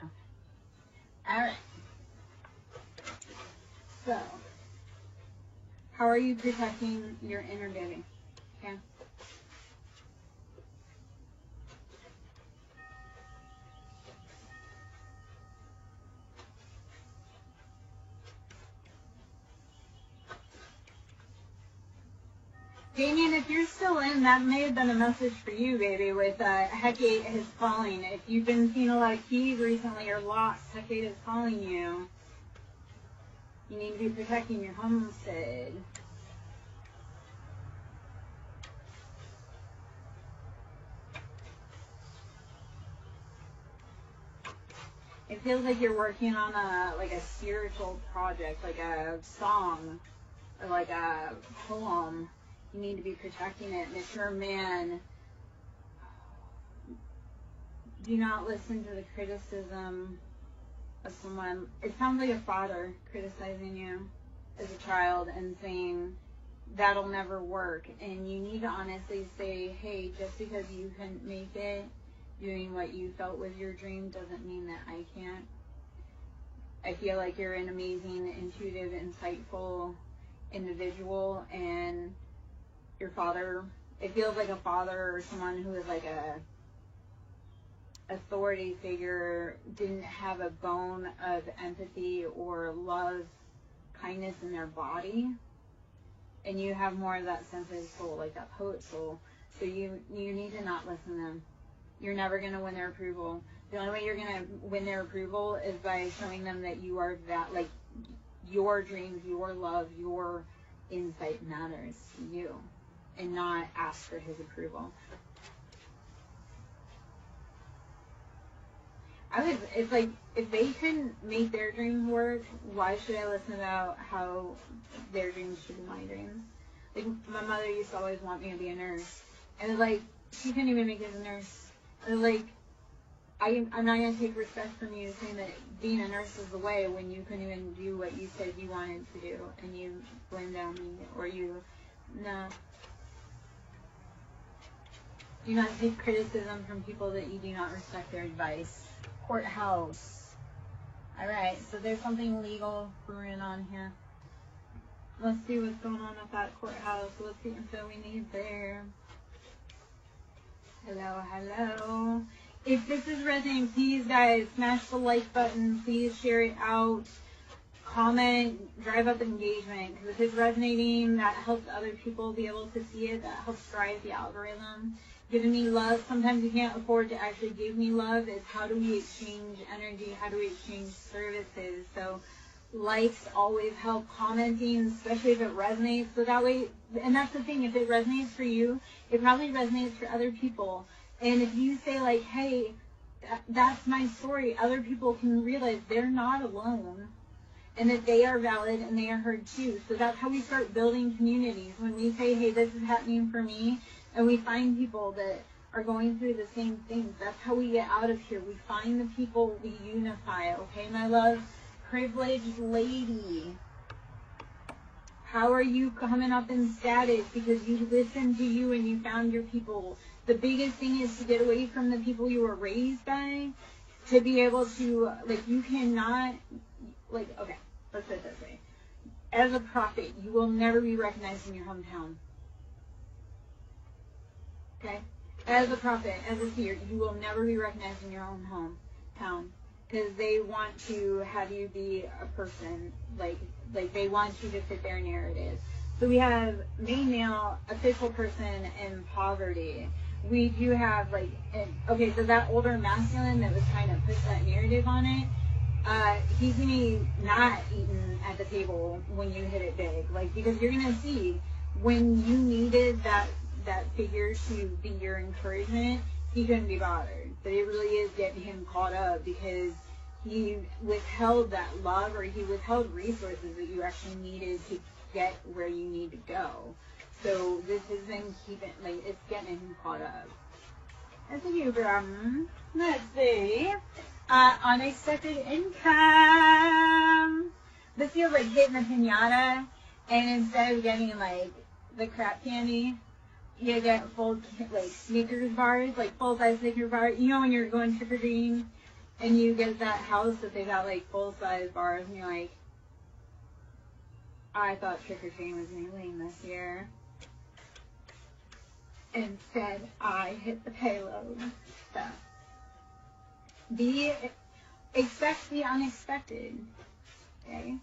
Okay. All right. So, how are you protecting your inner baby? Okay. Damien, if you're still in, that may have been a message for you, baby, with Hecate is calling. If you've been seeing a lot of keys recently or lost, Hecate is calling you. You need to be protecting your homestead. It feels like you're working on a spiritual project, like a song, or like a poem. You need to be protecting it. And if you're a man, do not listen to the criticism of someone. It sounds like a father criticizing you as a child and saying, that'll never work. And you need to honestly say, hey, just because you couldn't make it doing what you felt was your dream doesn't mean that I can't. I feel like you're an amazing, intuitive, insightful individual, and your father, it feels like a father or someone who is like a authority figure didn't have a bone of empathy or love, kindness in their body, and you have more of that sensitive soul, like that poet soul. So you need to not listen to them. You're never going to win their approval. The only way you're going to win their approval is by showing them that you are that, like, your dreams, your love, your insight matters to you, and not ask for his approval. It's like, if they couldn't make their dreams work, why should I listen about how their dreams should be my dreams? Like, my mother used to always want me to be a nurse. And it's like, she couldn't even make it as a nurse. And it's like, I'm not going to take respect from you saying that being a nurse is the way when you couldn't even do what you said you wanted to do. And you blamed on me, or no. Do not take criticism from people that you do not respect their advice. Courthouse. Alright, so there's something legal brewing on here. Let's see what's going on at that courthouse. Let's see what info we need there. Hello, hello. If this is resonating, please, guys, smash the like button. Please share it out. Comment, drive up engagement. Because if it's resonating, that helps other people be able to see it. That helps drive the algorithm. Giving me love. Sometimes you can't afford to actually give me love. It's how do we exchange energy? How do we exchange services? So likes always help. Commenting, especially if it resonates. So that way, and that's the thing, if it resonates for you, it probably resonates for other people. And if you say like, hey, that's my story, other people can realize they're not alone. And that they are valid and they are heard too. So that's how we start building communities. When we say, hey, this is happening for me, and we find people that are going through the same things. That's how we get out of here. We find the people, we unify. Okay, my love? Privileged lady. How are you coming up in status? Because you listened to you and you found your people. The biggest thing is to get away from the people you were raised by. To be able to, like, you cannot, like, okay, let's put it this way. As a prophet, you will never be recognized in your hometown. Okay? As a prophet, as a seer, you will never be recognized in your own hometown. Because they want to have you be a person. Like they want you to fit their narrative. So we have main male, official person, and poverty. We do have, like, okay, so that older masculine that was trying to push that narrative on it, he's going to be not eating at the table when you hit it big. Like, because you're going to see when you needed that figure to be your encouragement, he couldn't be bothered. But it really is getting him caught up because he withheld that love, or he withheld resources that you actually needed to get where you need to go. So this has been it's getting him caught up. That's a new problem. Let's see. Unexpected income. This feels like hitting a pinata, and instead of getting like the crap candy, you get full like Snickers bars, like full size Snickers bars. You know when you're going trick or treating, and you get that house that they got like full size bars, and you're like, I thought trick or treating was gonna be lame this year. Instead, I hit the payload. So, expect the unexpected. Okay?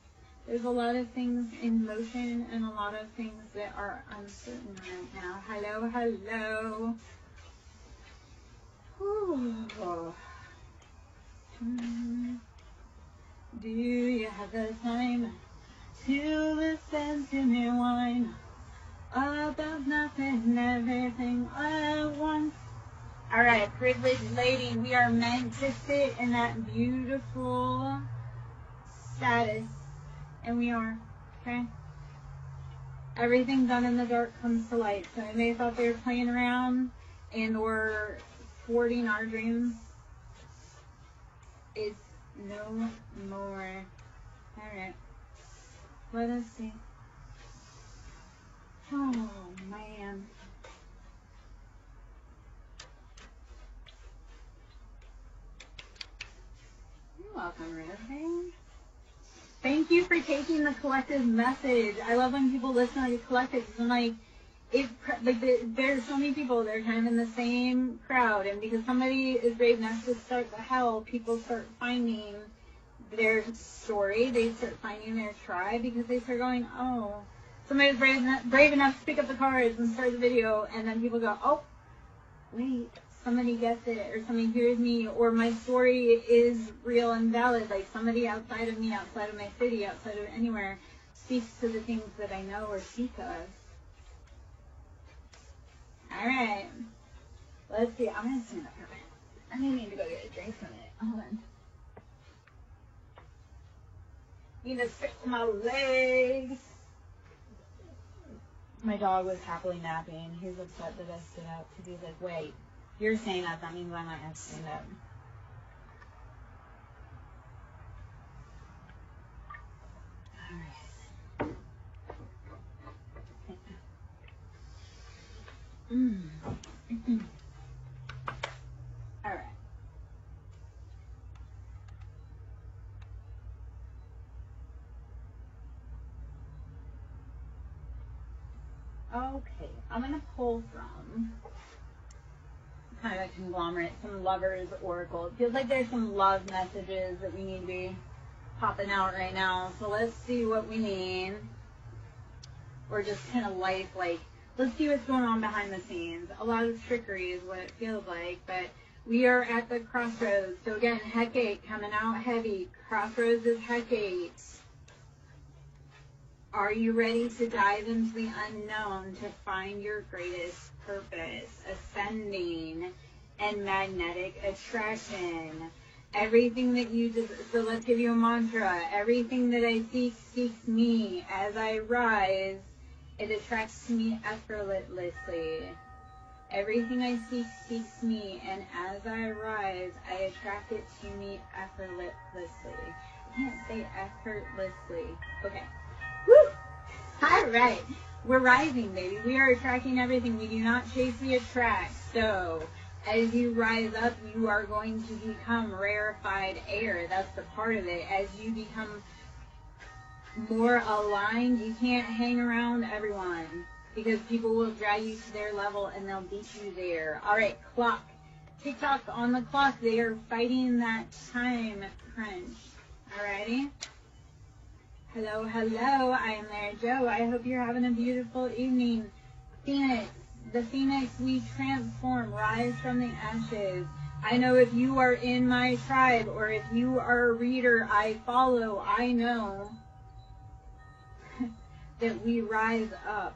There's a lot of things in motion and a lot of things that are uncertain right now. Hello, hello. Ooh. Do you have the time to listen to me whine about nothing and everything at once? Alright, privileged lady, we are meant to sit in that beautiful status, and we are, okay? Everything done in the dark comes to light. So they thought they were playing around and were thwarting our dreams. It's no more. Alright, let us see. Oh, man. You're welcome, Rosie. Thank you for taking the collective message. I love when people listen like a collective. And like, there's so many people that are kind of in the same crowd, and because somebody is brave enough to start the hell, people start finding their story. They start finding their tribe because they start going, oh, somebody was brave enough to pick up the cards and start the video, and then people go, oh, wait, somebody gets it, or somebody hears me, or my story is real and valid. Like somebody outside of me, outside of my city, outside of anywhere, speaks to the things that I know or speak of. Alright. Let's see. I'm going to stand up for a minute. I may need to go get a drink from it. Hold on. Need to stretch my legs. My dog was happily napping. He's upset that I stood up because he's like, wait, you're staying up. That means I might have to stand up. All right. Okay, I'm going to pull from kind of a conglomerate, some lovers oracle. It feels like there's some love messages that we need to be popping out right now. So let's see what we need. Or just kind of life, like, let's see what's going on behind the scenes. A lot of trickery is what it feels like, but we are at the crossroads. So again, Hecate coming out heavy. Crossroads is Hecate. Are you ready to dive into the unknown to find your greatest purpose? Ascending and magnetic attraction. Everything that you do, so let's give you a mantra. Everything that I seek seeks me. As I rise, it attracts to me effortlessly. Everything I seek seeks me, and as I rise, I attract it to me effortlessly. I can't say effortlessly. Okay. Woo! All right. We're rising, baby. We are attracting everything. We do not chase, we attract. So, as you rise up, you are going to become rarefied air. That's the part of it. As you become more aligned, you can't hang around everyone because people will drag you to their level and they'll beat you there. All right, clock. TikTok on the clock. They are fighting that time crunch. Alrighty. Hello, hello. I am there, Joe. I hope you're having a beautiful evening. Phoenix. The Phoenix, we transform, rise from the ashes. I know if you are in my tribe or if you are a reader I follow, I know that we rise up.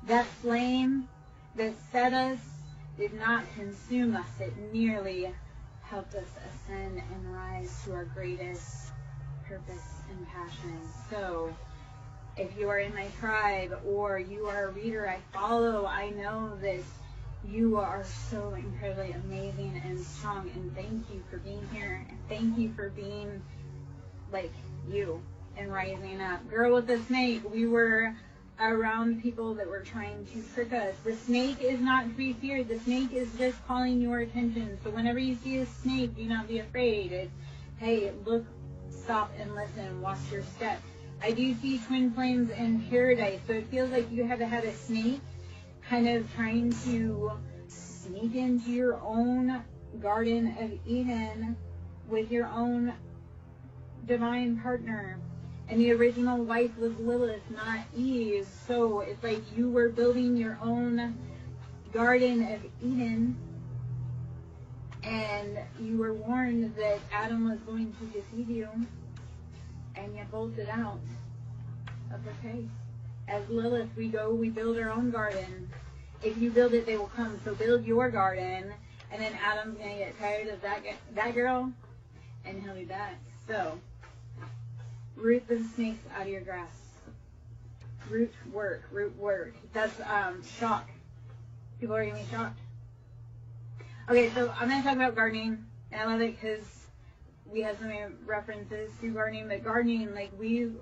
That flame that set us did not consume us. It merely helped us ascend and rise to our greatest purpose and passion. So if you are in my tribe or you are a reader I follow, I know that you are so incredibly amazing and strong, and thank you for being here, and thank you for being like you and rising up. Girl with the snake, we were around people that were trying to trick us. The snake is not to be feared. The snake is just calling your attention. So whenever you see a snake, do not be afraid. It's, hey, look, stop and listen, watch your step. I do see twin flames in paradise, so it feels like you have had a snake kind of trying to sneak into your own Garden of Eden with your own divine partner. And the original wife was Lilith, not Eve. So it's like you were building your own Garden of Eden, and you were warned that Adam was going to deceive you, and you bolted out of the case. As Lilith, we build our own garden. If you build it, they will come. So build your garden, and then Adam's going to get tired of that girl, and he'll be back. So root the snakes out of your grass. Root work. That's shock. People are going to be shocked. Okay, so I'm going to talk about gardening. And I love it because we have so many references to gardening. But gardening, like